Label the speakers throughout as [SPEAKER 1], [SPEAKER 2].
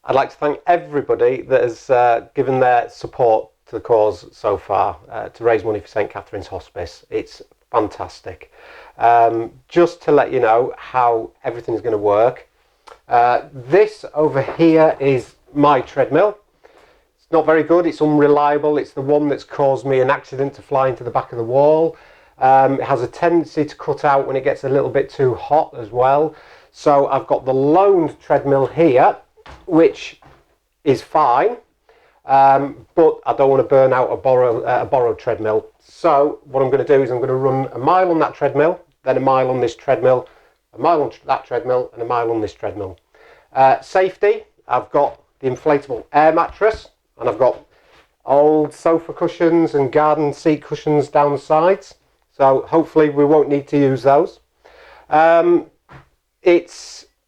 [SPEAKER 1] I'd like to thank everybody that has given their support to the cause so far to raise money for St Catherine's Hospice. It's fantastic. Just to let you know how everything is going to work, this over here is my treadmill. It's not very good, it's unreliable, it's the one that's caused me an accident to fly into the back of the wall. It has a tendency to cut out when it gets a little bit too hot as well. So I've got the loaned treadmill here, which is fine, but I don't want to burn out a borrowed treadmill. So what I'm going to do is I'm going to run a mile on that treadmill, then a mile on this treadmill, a mile on that treadmill, and a mile on this treadmill. Safety, I've got the inflatable air mattress, and I've got old sofa cushions and garden seat cushions down the sides. So hopefully we won't need to use those.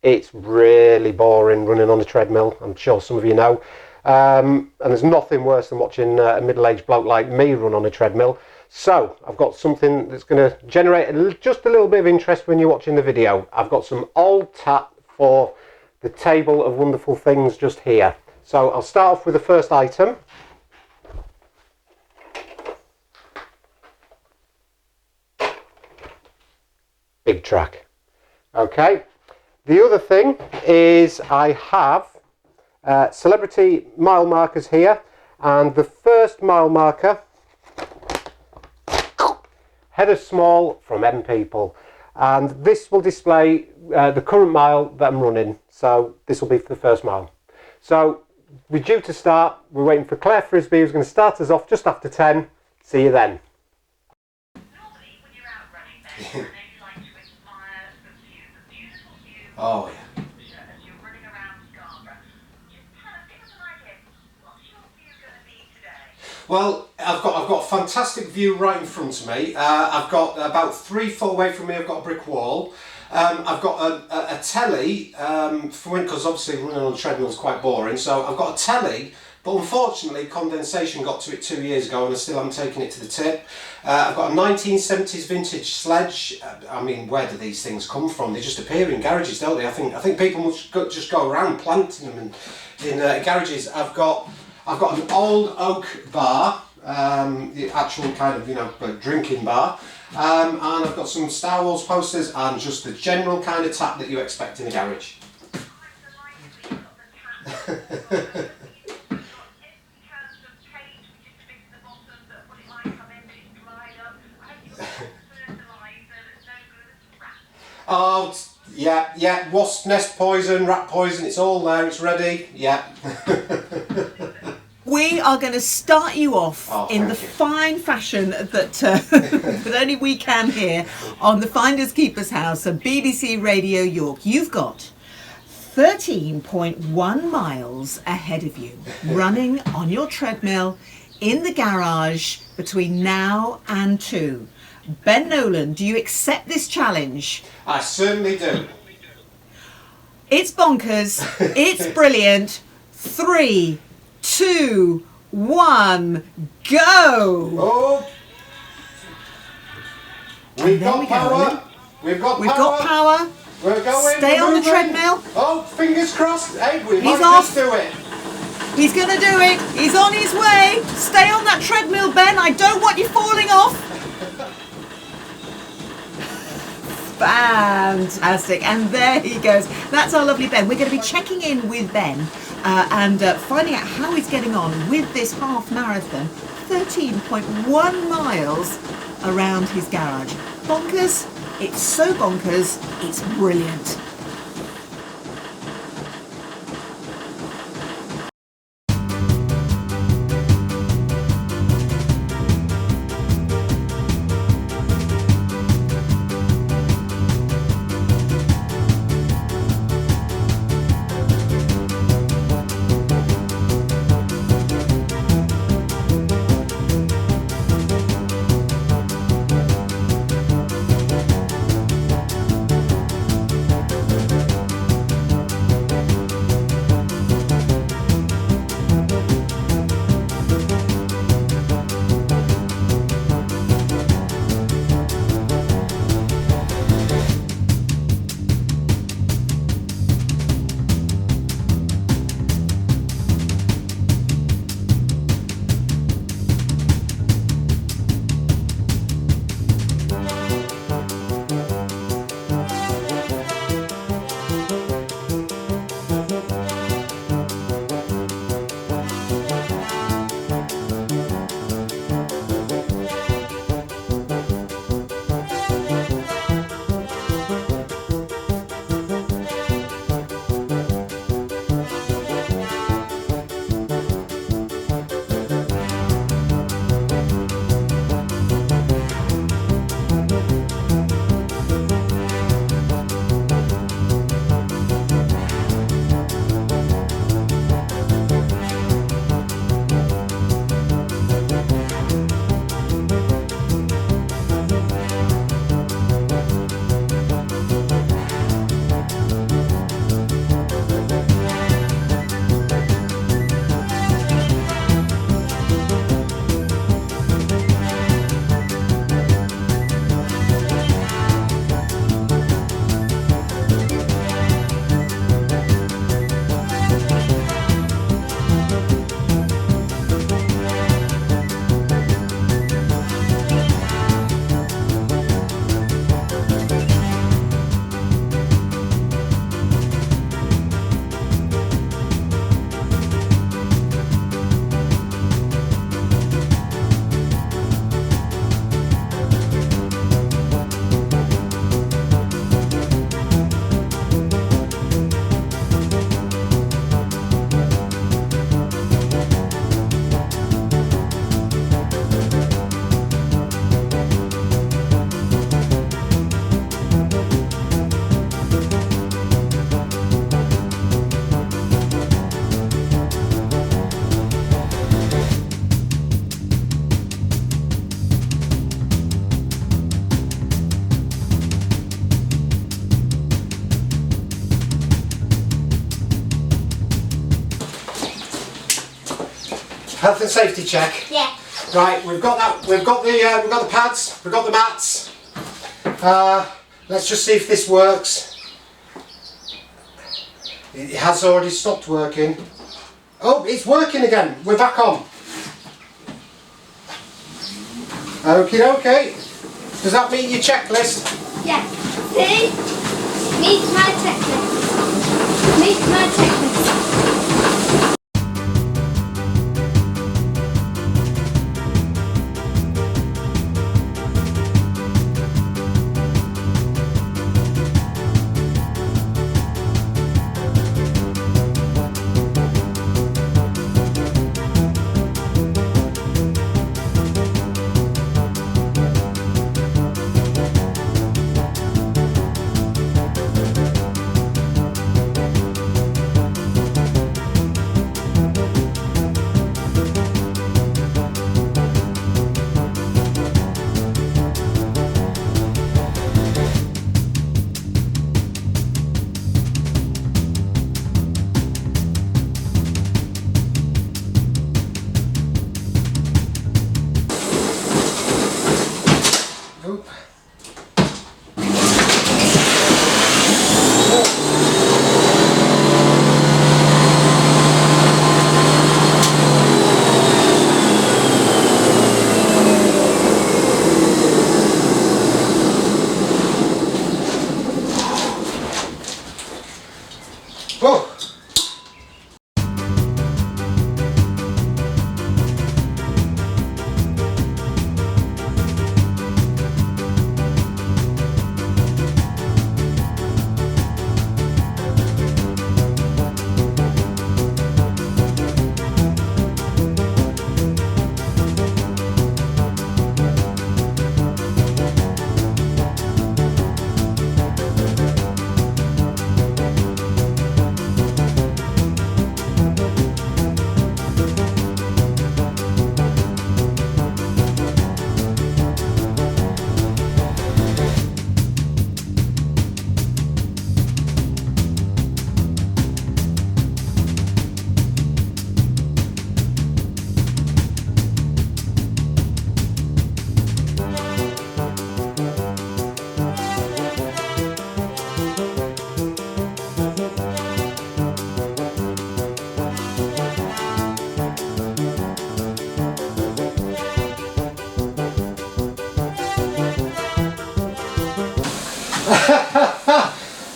[SPEAKER 1] It's really boring running on a treadmill, I'm sure some of you know. And there's nothing worse than watching a middle-aged bloke like me run on a treadmill. So I've got something that's going to generate just a little bit of interest when you're watching the video. I've got some old tat for the table of wonderful things just here. So I'll start off with the first item. Big track. Okay. The other thing is I have celebrity mile markers here, and the first mile marker, header small from M People, and this will display the current mile that I'm running. So this will be for the first mile. So we're due to start. We're waiting for Clare Frisby, who's going to start us off just after 10. See you then.
[SPEAKER 2] Normally, when you're out running, then, I know you like to admire the beautiful view.
[SPEAKER 3] Oh, yeah.
[SPEAKER 2] As you're running around Scarborough. Just give us an idea. What's your view going to be today?
[SPEAKER 3] Well, I've got a fantastic view right in front of me. I've got about 3 foot away from me, I've got a brick wall. I've got a telly, because obviously running on a treadmill is quite boring, so I've got a telly, but unfortunately condensation got to it 2 years ago and I still haven't taken it to the tip. I've got a 1970s vintage sledge. I mean, where do these things come from? They just appear in garages, don't they? I think people must just go around planting them in garages. I've got an old oak bar, the actual kind of drinking bar. And I've got some Star Wars posters and just the general kind of tap that you expect in a garage. Oh, yeah, wasp nest poison, rat poison, it's all there, it's ready, yeah.
[SPEAKER 4] We are going to start you off in the fine fashion that that only we can here on the Finders Keepers House at BBC Radio York. You've got 13.1 miles ahead of you, running on your treadmill in the garage between now and 2. Ben Nolan, do you accept this challenge?
[SPEAKER 3] I certainly do.
[SPEAKER 4] It's bonkers. It's brilliant. 3, 2, 1, go!
[SPEAKER 3] Oh! We've got power. We've got power. We're going.
[SPEAKER 4] Stay on the treadmill.
[SPEAKER 3] Oh, fingers crossed. Hey, we might
[SPEAKER 4] off.
[SPEAKER 3] just do it.
[SPEAKER 4] He's going to do it. He's on his way. Stay on that treadmill, Ben. I don't want you falling off. Fantastic. And there he goes. That's our lovely Ben. We're going to be checking in with Ben and finding out how he's getting on with this half marathon. 13.1 miles around his garage. Bonkers. It's so bonkers. It's brilliant.
[SPEAKER 3] Health and safety check.
[SPEAKER 5] Yeah.
[SPEAKER 3] Right, we've got that. We've got the pads. We've got the mats. Let's just see if this works. It has already stopped working. Oh, it's working again. We're back on. Okay. Does that meet your checklist?
[SPEAKER 5] Yeah. See? Meet my checklist. Meet my checklist.
[SPEAKER 3] Oh.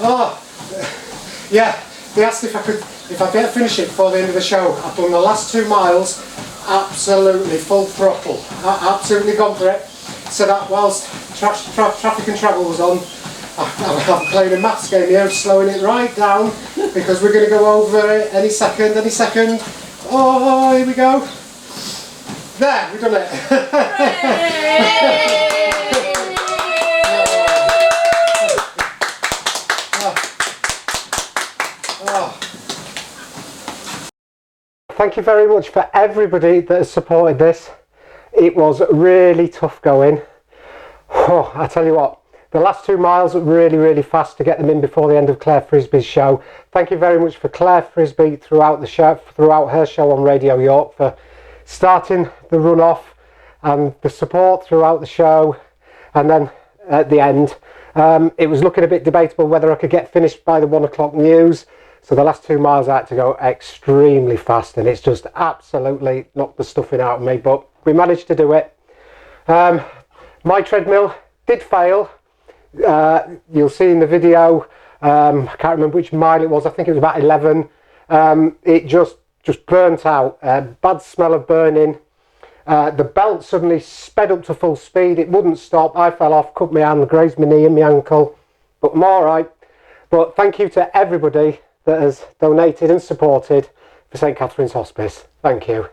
[SPEAKER 3] Oh, yeah. They asked if I'd be able to finish it before the end of the show. I've done the last 2 miles, absolutely full throttle, absolutely gone for it. So that whilst traffic and travel was on, I'm playing a maths game here, slowing it right down because we're going to go over it any second. Oh, here we go. There, we've done it.
[SPEAKER 1] Thank you very much for everybody that has supported this. It was really tough going. Oh, I tell you what, the last 2 miles were really fast to get them in before the end of Clare Frisby's show. Thank you very much for Clare Frisby throughout the show, throughout her show on Radio York, for starting the run off and the support throughout the show, and then at the end it was looking a bit debatable whether I could get finished by the 1 o'clock news. So the last 2 miles I had to go extremely fast, and it's just absolutely knocked the stuffing out of me, but we managed to do it. My treadmill did fail. You'll see in the video, I can't remember which mile it was, I think it was about 11. It just burnt out, bad smell of burning. The belt suddenly sped up to full speed, it wouldn't stop. I fell off, cut my hand, grazed my knee and my ankle, but I'm alright. But thank you to everybody that has donated and supported for St Catherine's Hospice. Thank you.